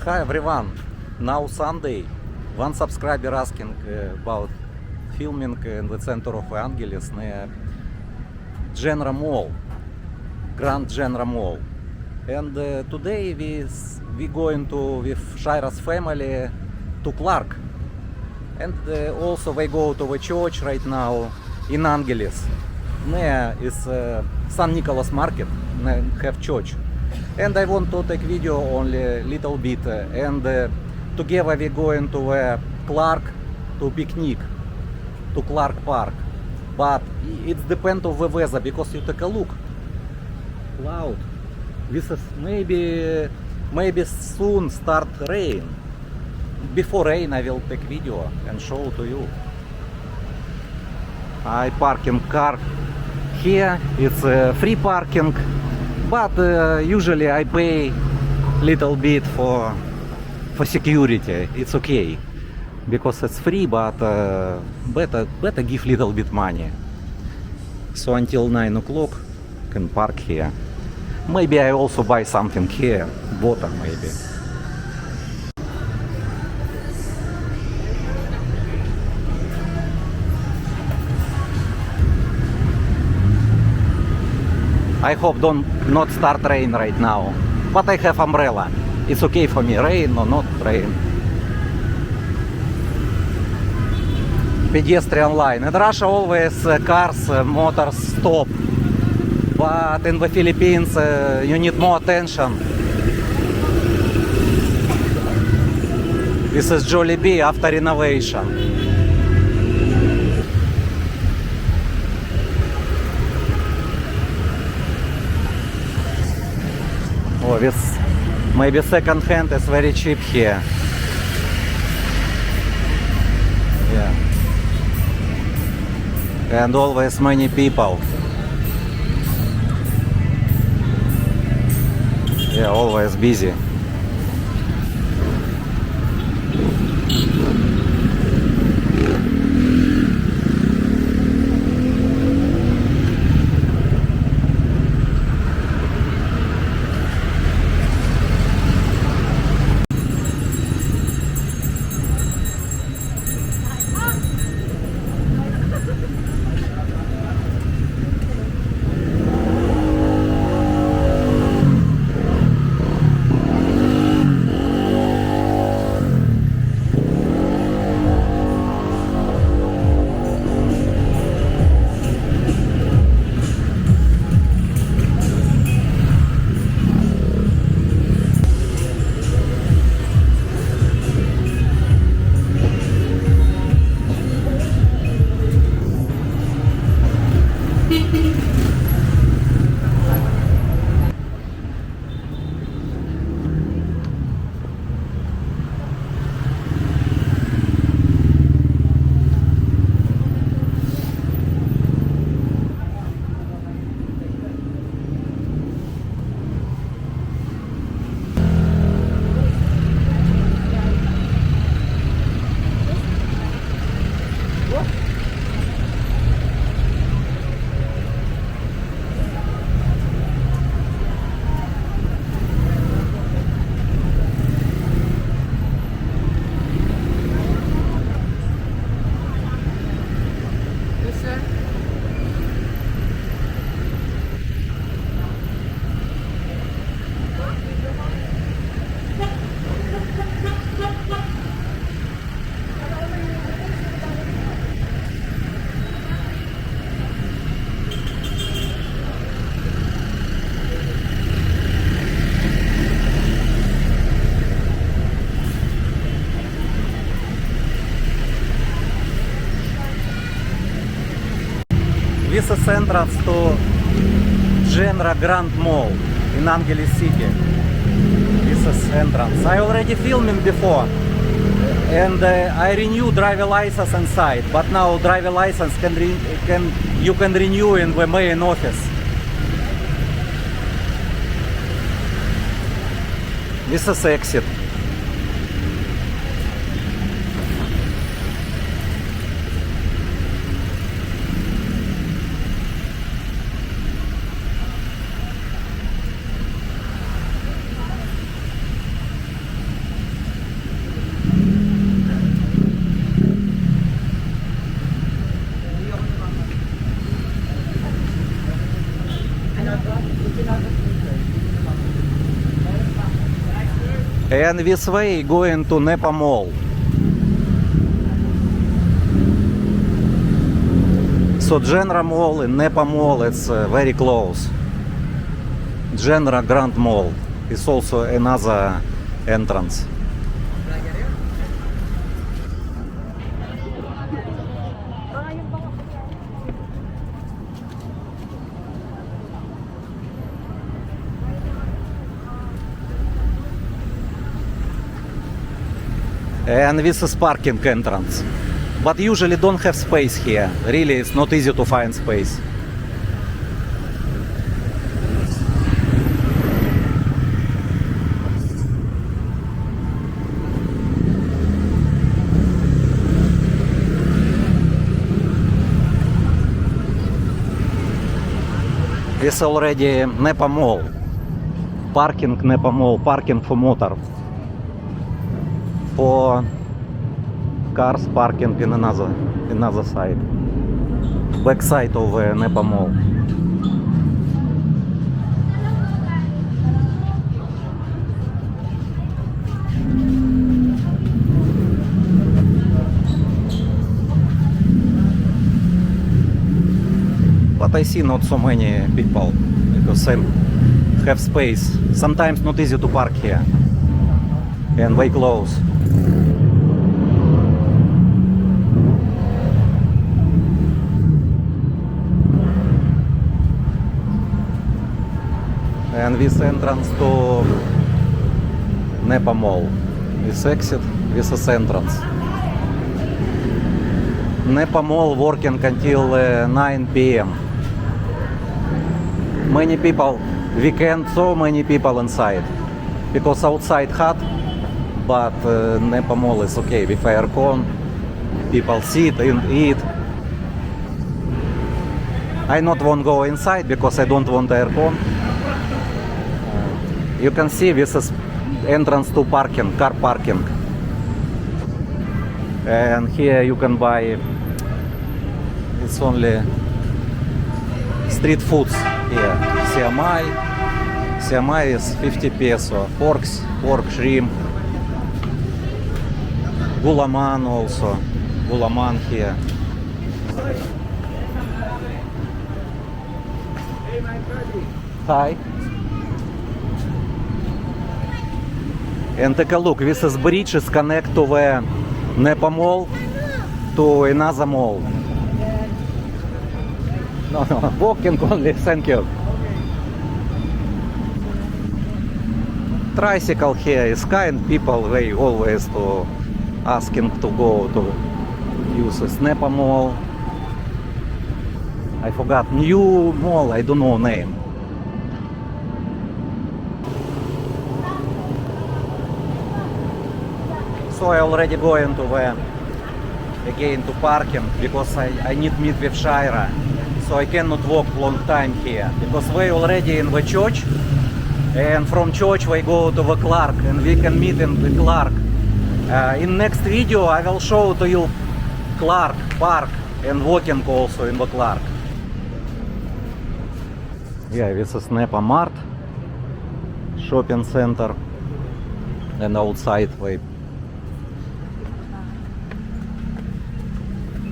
Hi everyone. Now Sunday. One subscriber asking about filming in the center of Angeles near Genera Mall, Grand Genera Mall. And today we going to with Shira's family to Clark. And also we go to the church right now in Angeles. Near is San Nicholas Market, have church. And I want to take video only little bit. And together we going to Clark to picnic, to Clark Park. But it depends on the weather, because you take a look. Cloud. This is maybe soon start rain. Before rain I will take video and show to you. I parking car here. It's free parking, but usually I pay little bit for security. It's okay because it's free, but better give little bit money. So until 9 o'clock can park here. Maybe I also buy something here, water maybe. I hope not start rain right now, but I have umbrella. It's okay for me, rain or not rain. Pedestrian line. In Russia always cars, motors stop, but in the Philippines you need more attention. This is Jollibee after renovation. Oh, this maybe second hand is very cheap here. Yeah. And always many people. Yeah, always busy. This is entrance to Genera Grand Mall in Angeles City. This is entrance. I already filming before, and I renew driver license inside. But now driver license you can renew in the main office. This is exit. And this way going to Nepa Mall. So Genera Mall and Nepa Mall, it's very close. Genera Grand Mall is also another entrance. And this is parking entrance. But usually don't have space here. Really, it's not easy to find space. This already Nepa Mall. Parking Nepa Mall, parking for motor. For cars parking in another side. Back side of Nepa Mall. But I see not so many people because I have space. Sometimes not easy to park here and way close. And this entrance to Nepa Mall. This exit, this is entrance. Nepa Mall working until 9 p.m. Many people, weekend, so many people inside. Because outside hot, but Nepa Mall is okay with aircon. People sit and eat. I not want to go inside because I don't want aircon. You can see this is entrance to parking, car parking. And here you can buy, it's only street foods here. Siamai is 50 peso. Pork, shrimp. Gulaman also. Gulaman here. Hi. And take a look, this is bridge is connect to the Nepa Mall to another mall. No, walking only, thank you. Tricycle here is kind people, they always to asking to go to use this Nepa Mall. I forgot, new mall, I don't know name. So I already going to again to parking because I need meet with Shaira. So I cannot walk long time here because we already in the church, and from church we go to the Clark and we can meet in the Clark. In next video I will show to you Clark Park and walking also in the Clark. Yeah, this is Nepa Mart shopping center, and outside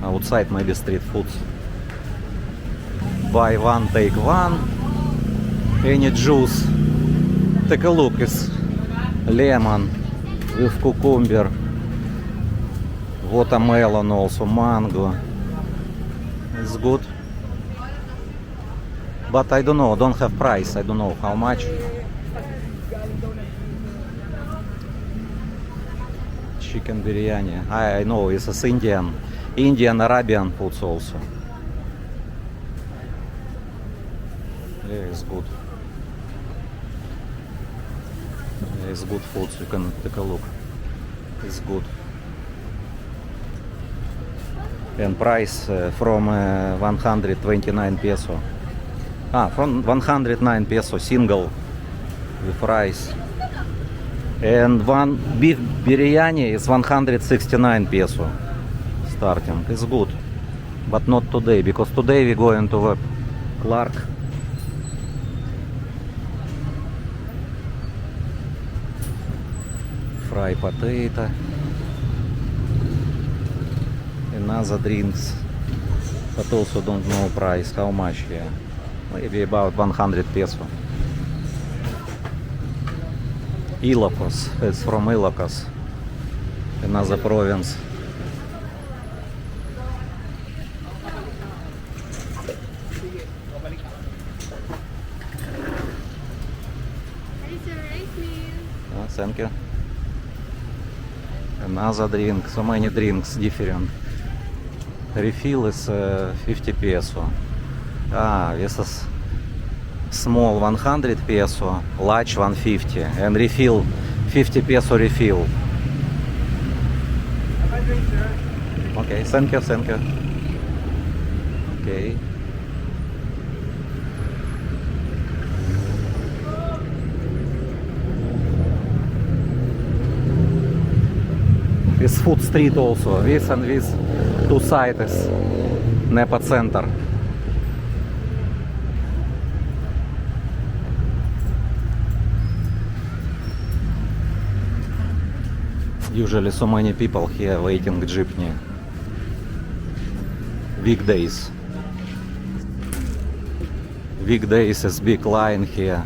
outside maybe street foods. Buy one, take one. Any juice. Take a look, it's lemon with cucumber, watermelon also, mango. It's good. But I don't know, don't have price, I don't know how much. Chicken biryani. I know it's Indian Arabian foods also. Yeah, it's good. Yeah, it's good foods, you can take a look. It's good. And price from 129 peso. From 109 peso single with rice. And one beef biryani is 169 peso starting. It's good, but not today because today we going to the Clark. Fry potato. Another drinks. But also don't know price. How much here? Maybe about 100 peso. Ilocos. It's from Ilocos. Another province. Thank you. Another drink. So many drinks different. Refill is 50 peso. This is small 100 peso, large 150, and refill 50 peso refill. Okay, thank you, thank you. Okay. This food street also, this and this two sides, Nepa center. Usually so many people here waiting jeepney. Weekdays. Weekdays is big line here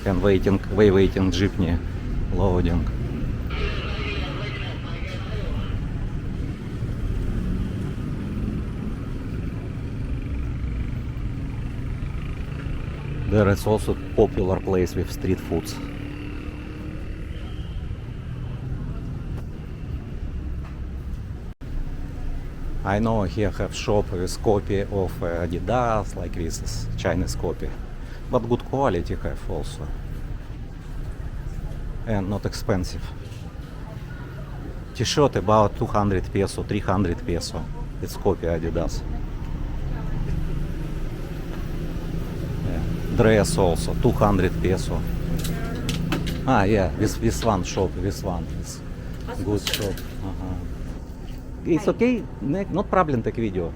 and waiting jeepney loading. There is also popular place with street foods. I know here have shop with copy of Adidas, like this is Chinese copy, but good quality have also, and not expensive. T-shirt about 200 peso, 300 peso. It's copy Adidas. Dress also 200 peso. Yeah, this one shop, this one is good shop. It's okay, not problem take video.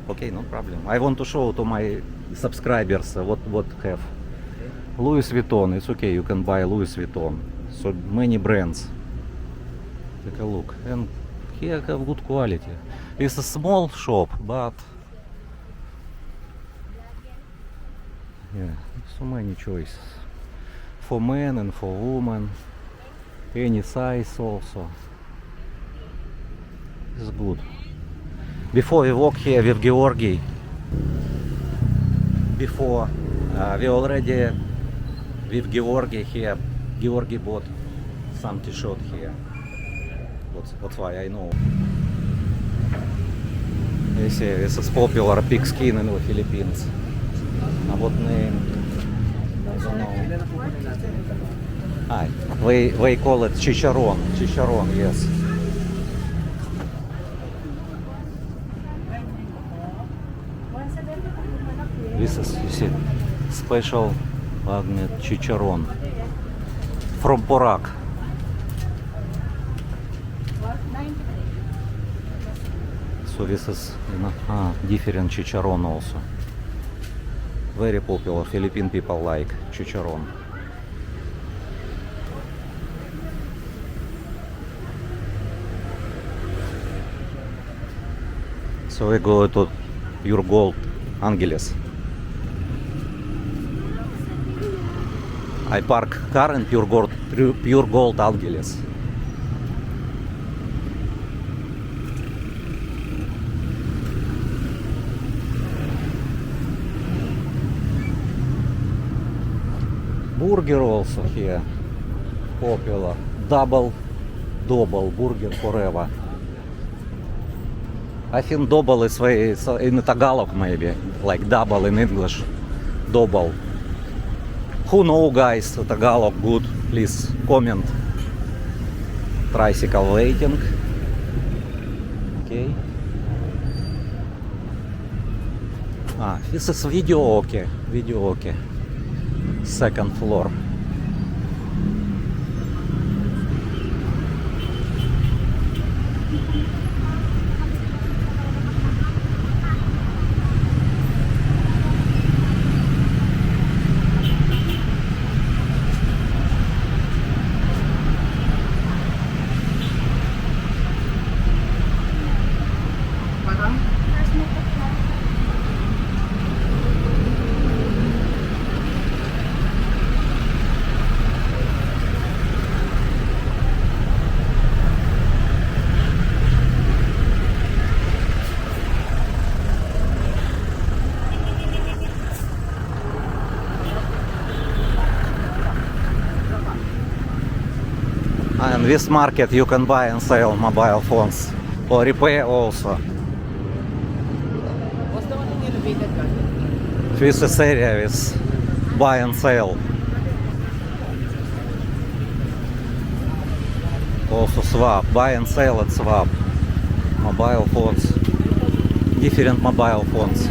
Okay, no problem. I want to show to my subscribers what have. Louis Vuitton, it's okay, you can buy Louis Vuitton. So many brands. Take a look. And here have good quality. It's a small shop, but yeah, so many choices. For men and for women. Any size also. It's good. Before we walk here with Georgi, we already with Georgi here. Georgi bought some t-shirt here. That's why I know. You see, this is popular pigskin in the Philippines. What name? I don't know. They call it chicharron. Chicharron, yes. This is, you see, special magnet chicharron from Porac. So this is different chicharron also. Very popular. Philippine people like chicharron. So we go to Pure Gold Angeles. I park car in Pure Gold Angeles. Burger also here popular. Double burger forever. I think double is in Tagalog maybe, like double in English. Double. Who know guys Tagalog good? Please comment. Tricycle waiting. Okay. This is Videoke. Videoke. Second floor. And this market you can buy and sell mobile phones or repair also. What's the one in elevated garden? This area is buy and sell. Also swap, buy and sell and swap. Mobile phones. Different mobile phones.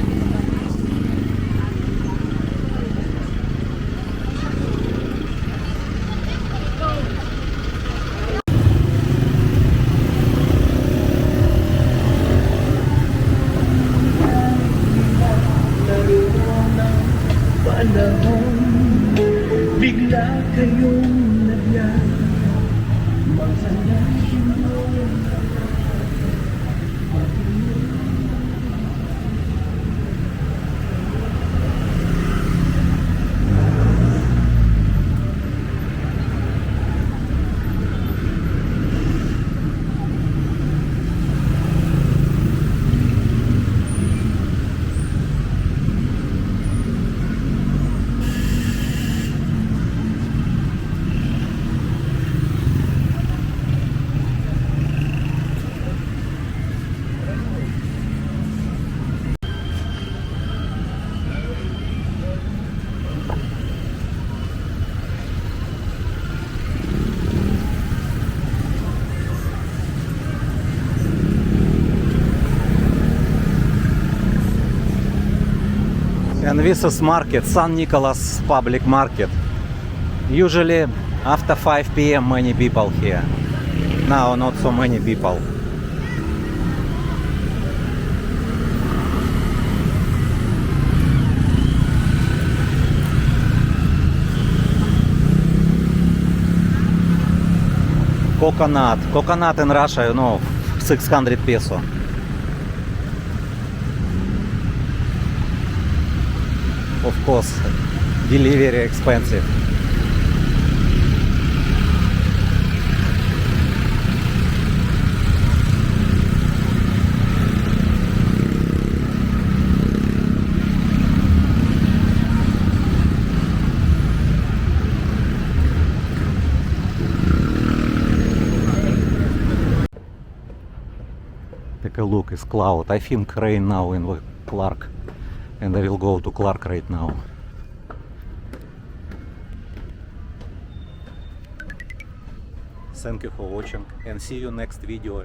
Bigla kayong nagyan Magsanahin mo And this is market, San Nicolas Public Market. Usually after 5 p.m. many people here. Now not so many people. Coconut in Russia, you know, 600 peso. Of course, delivery expensive. Take a look, it's cloud. I think rain now in Clark. And I will go to Clark right now. Thank you for watching and see you next video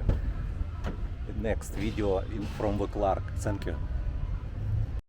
from the Clark. Thank you.